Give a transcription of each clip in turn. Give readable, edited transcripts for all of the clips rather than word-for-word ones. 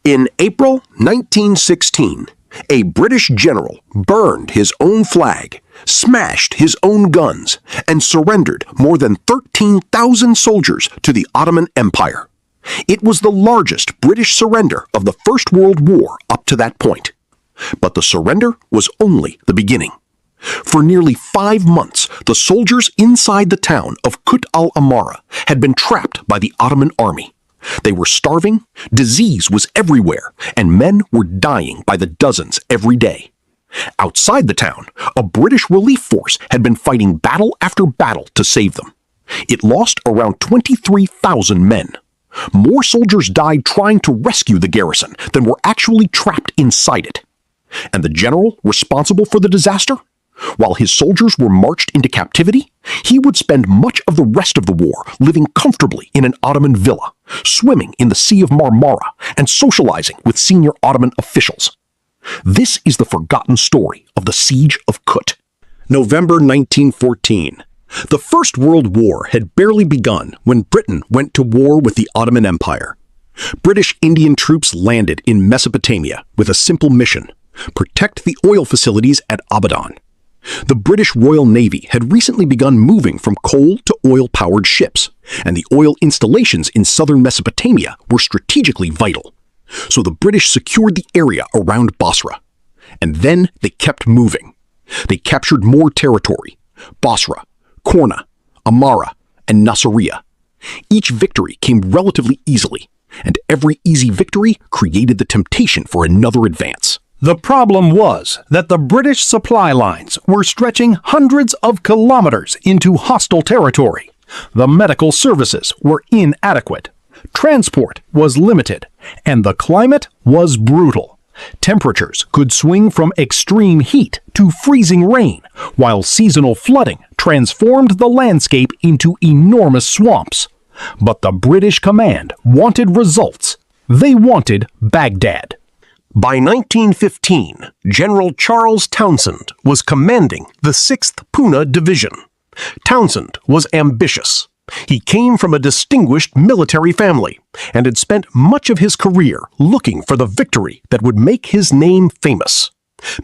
In April 1916, a British general burned his own flag, smashed his own guns, and surrendered more than 13,000 soldiers to the Ottoman Empire. It was the largest British surrender of the First World War up to that point. But the surrender was only the beginning. For nearly 5 months, the soldiers inside the town of Kut al-Amara had been trapped by the Ottoman army. They were starving, disease was everywhere, and men were dying by the dozens every day. Outside the town, a British relief force had been fighting battle after battle to save them. It lost around 23,000 men. More soldiers died trying to rescue the garrison than were actually trapped inside it. And the general responsible for the disaster? While his soldiers were marched into captivity, he would spend much of the rest of the war living comfortably in an Ottoman villa, swimming in the Sea of Marmara, and socializing with senior Ottoman officials. This is the forgotten story of the Siege of Kut. November 1914. The First World War had barely begun when Britain went to war with the Ottoman Empire. British Indian troops landed in Mesopotamia with a simple mission: protect the oil facilities at Abadan. The British Royal Navy had recently begun moving from coal to oil-powered ships, and the oil installations in southern Mesopotamia were strategically vital. So the British secured the area around Basra. And then they kept moving. They captured more territory: Basra, Qurna, Amara, and Nasiriyah. Each victory came relatively easily, and every easy victory created the temptation for another advance. The problem was that the British supply lines were stretching hundreds of kilometers into hostile territory. The medical services were inadequate. Transport was limited, and the climate was brutal. Temperatures could swing from extreme heat to freezing rain, while seasonal flooding transformed the landscape into enormous swamps. But the British command wanted results. They wanted Baghdad. By 1915, General Charles Townshend was commanding the 6th Puna Division. Townshend was ambitious. He came from a distinguished military family and had spent much of his career looking for the victory that would make his name famous.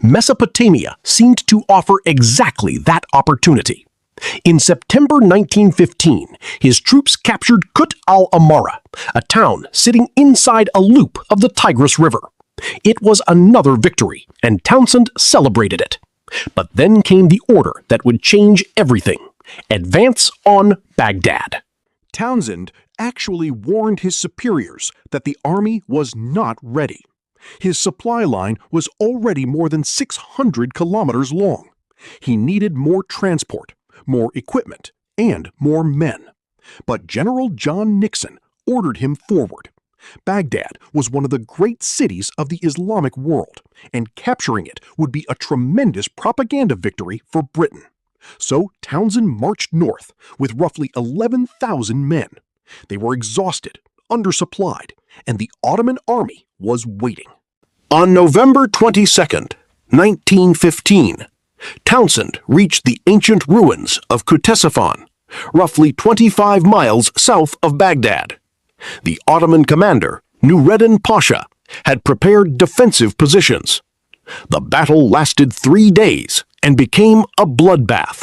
Mesopotamia seemed to offer exactly that opportunity. In September 1915, his troops captured Kut al-Amara, a town sitting inside a loop of the Tigris River. It was another victory, and Townshend celebrated it. But then came the order that would change everything: advance on Baghdad. Townshend actually warned his superiors that the army was not ready. His supply line was already more than 600 kilometers long. He needed more transport, more equipment, and more men. But General John Nixon ordered him forward. Baghdad was one of the great cities of the Islamic world, and capturing it would be a tremendous propaganda victory for Britain. So Townshend marched north with roughly 11,000 men. They were exhausted, undersupplied, and the Ottoman army was waiting. On November 22nd, 1915, Townshend reached the ancient ruins of Ctesiphon, roughly 25 miles south of Baghdad. The Ottoman commander, Nureddin Pasha, had prepared defensive positions. The battle lasted 3 days and became a bloodbath.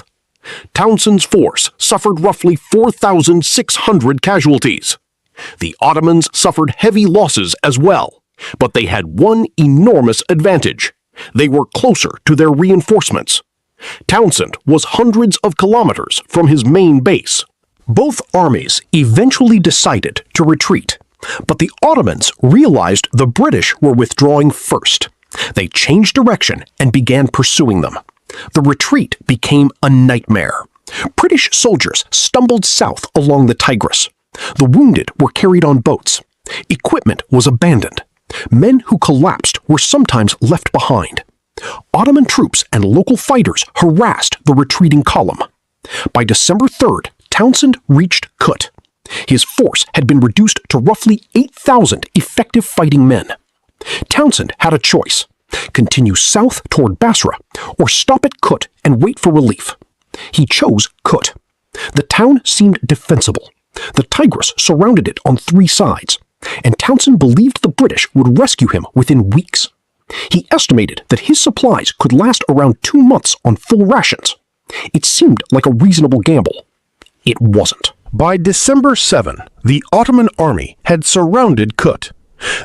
Townshend's force suffered roughly 4,600 casualties. The Ottomans suffered heavy losses as well, but they had one enormous advantage: they were closer to their reinforcements. Townshend was hundreds of kilometers from his main base. Both armies eventually decided to retreat, but the Ottomans realized the British were withdrawing first. They changed direction and began pursuing them. The retreat became a nightmare. British soldiers stumbled south along the Tigris. The wounded were carried on boats. Equipment was abandoned. Men who collapsed were sometimes left behind. Ottoman troops and local fighters harassed the retreating column. By December 3rd, Townshend reached Kut. His force had been reduced to roughly 8,000 effective fighting men. Townshend had a choice: continue south toward Basra, or stop at Kut and wait for relief. He chose Kut. The town seemed defensible. The Tigris surrounded it on 3 sides. and Townshend believed the British would rescue him within weeks. He estimated that his supplies could last around 2 months on full rations. It seemed like a reasonable gamble. It wasn't. By December 7, the Ottoman army had surrounded Kut.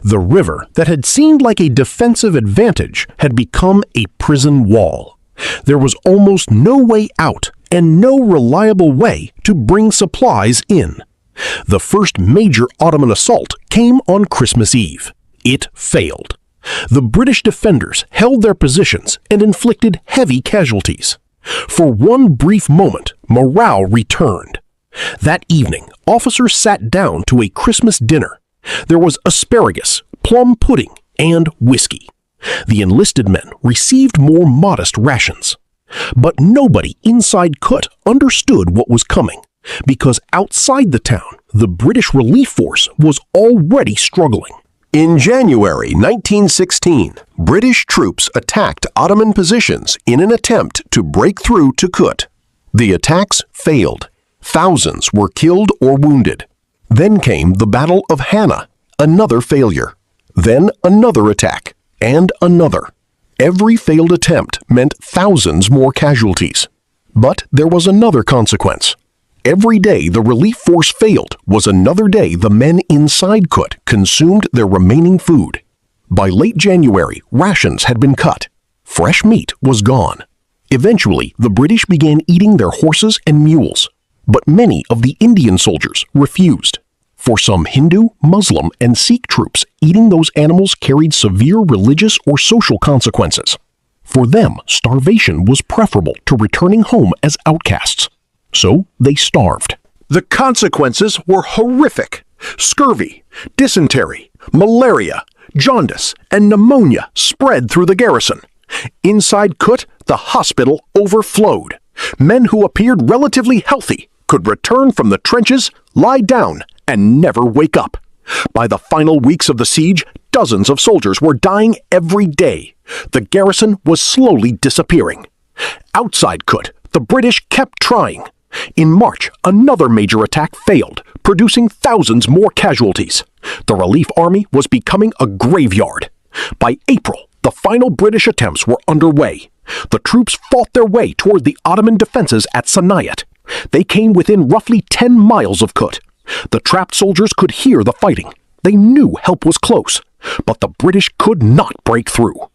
The river that had seemed like a defensive advantage had become a prison wall. There was almost no way out and no reliable way to bring supplies in. The first major Ottoman assault came on Christmas Eve. It failed. The British defenders held their positions and inflicted heavy casualties. For one brief moment, morale returned. That evening, officers sat down to a Christmas dinner. There was asparagus, plum pudding, and whiskey. The enlisted men received more modest rations. But nobody inside Kut understood what was coming, because outside the town, the British relief force was already struggling. In January 1916, British troops attacked Ottoman positions in an attempt to break through to Kut. The attacks failed. Thousands were killed or wounded. Then came the Battle of Hana, another failure. Then another attack, and another. Every failed attempt meant thousands more casualties. But there was another consequence. Every day the relief force failed was another day the men inside Kut consumed their remaining food. By late January, rations had been cut. Fresh meat was gone. Eventually, the British began eating their horses and mules. But many of the Indian soldiers refused. For some Hindu, Muslim, and Sikh troops, eating those animals carried severe religious or social consequences. For them, starvation was preferable to returning home as outcasts. So they starved. The consequences were horrific. Scurvy, dysentery, malaria, jaundice, and pneumonia spread through the garrison. Inside Kut, the hospital overflowed. Men who appeared relatively healthy could return from the trenches, lie down, and never wake up. By the final weeks of the siege, dozens of soldiers were dying every day. The garrison was slowly disappearing. Outside Kut, the British kept trying. In March, another major attack failed, producing thousands more casualties. The relief army was becoming a graveyard. By April, the final British attempts were underway. The troops fought their way toward the Ottoman defenses at Sanayet. They came within roughly 10 miles of Kut. The trapped soldiers could hear the fighting. They knew help was close, but the British could not break through.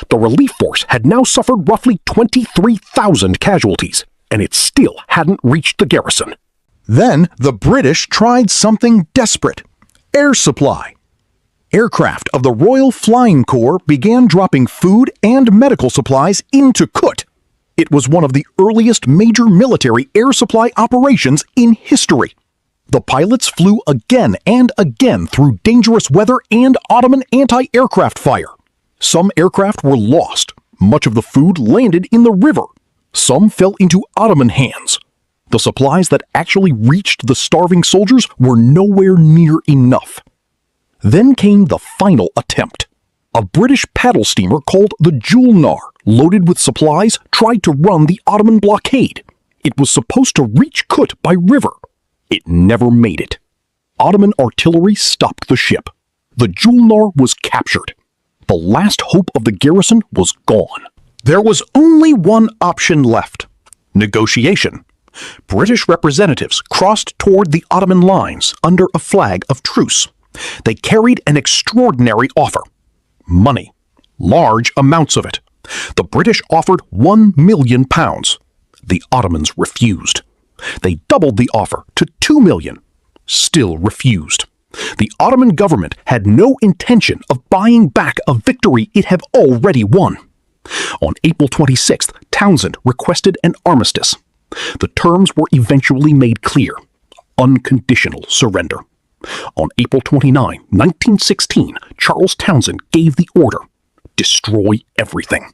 The relief force had now suffered roughly 23,000 casualties, and it still hadn't reached the garrison. Then the British tried something desperate: air supply. Aircraft of the Royal Flying Corps began dropping food and medical supplies into Kut. It was one of the earliest major military air supply operations in history. The pilots flew again and again through dangerous weather and Ottoman anti-aircraft fire. Some aircraft were lost. Much of the food landed in the river. Some fell into Ottoman hands. The supplies that actually reached the starving soldiers were nowhere near enough. Then came the final attempt. A British paddle steamer called the Qurna, loaded with supplies, tried to run the Ottoman blockade. It was supposed to reach Kut by river. It never made it. Ottoman artillery stopped the ship. The Qurna was captured. The last hope of the garrison was gone. There was only one option left: negotiation. British representatives crossed toward the Ottoman lines under a flag of truce. They carried an extraordinary offer: money, large amounts of it. The British offered £1 million. The Ottomans refused. They doubled the offer to $2 million. Still refused. The Ottoman government had no intention of buying back a victory it had already won. On April 26th, Townshend requested an armistice. The terms were eventually made clear: unconditional surrender. On April 29, 1916, Charles Townshend gave the order: destroy everything.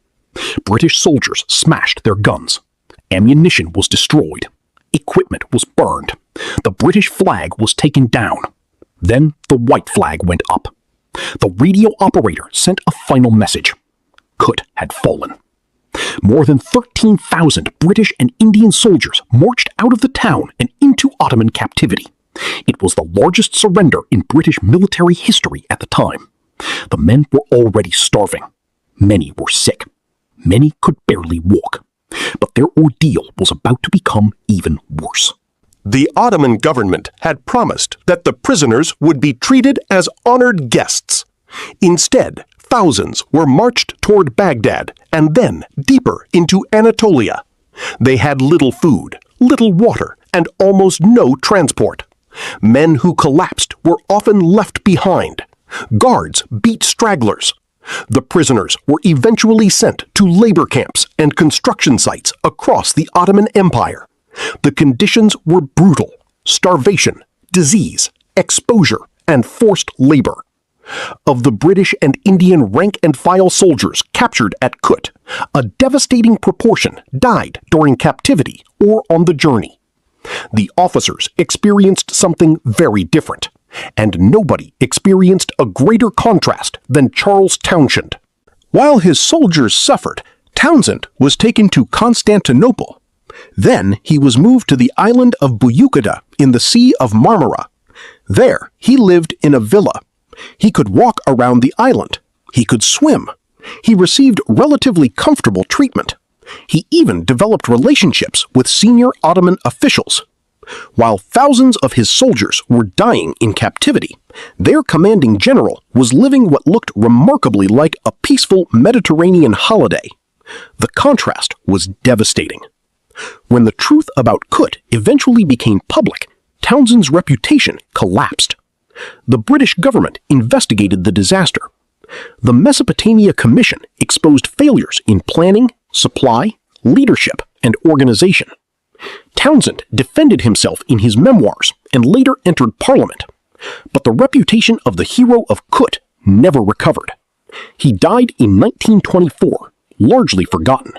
British soldiers smashed their guns. Ammunition was destroyed. Equipment was burned. The British flag was taken down. Then the white flag went up. The radio operator sent a final message: Kut had fallen. More than 13,000 British and Indian soldiers marched out of the town and into Ottoman captivity. It was the largest surrender in British military history at the time. The men were already starving. Many were sick. Many could barely walk. But their ordeal was about to become even worse. The Ottoman government had promised that the prisoners would be treated as honored guests. Instead, thousands were marched toward Baghdad and then deeper into Anatolia. They had little food, little water, and almost no transport. Men who collapsed were often left behind. Guards beat stragglers. The prisoners were eventually sent to labor camps and construction sites across the Ottoman Empire. The conditions were brutal: starvation, disease, exposure, and forced labor. Of the British and Indian rank-and-file soldiers captured at Kut, a devastating proportion died during captivity or on the journey. The officers experienced something very different, and nobody experienced a greater contrast than Charles Townshend. While his soldiers suffered, Townshend was taken to Constantinople. Then he was moved to the island of Buyukada in the Sea of Marmara. There he lived in a villa. He could walk around the island. He could swim. He received relatively comfortable treatment. He even developed relationships with senior Ottoman officials. While thousands of his soldiers were dying in captivity, their commanding general was living what looked remarkably like a peaceful Mediterranean holiday. The contrast was devastating. When the truth about Kut eventually became public, Townshend's reputation collapsed. The British government investigated the disaster. The Mesopotamia Commission exposed failures in planning, supply, leadership, and organization. Townshend defended himself in his memoirs and later entered Parliament. But the reputation of the hero of Kut never recovered. He died in 1924, largely forgotten.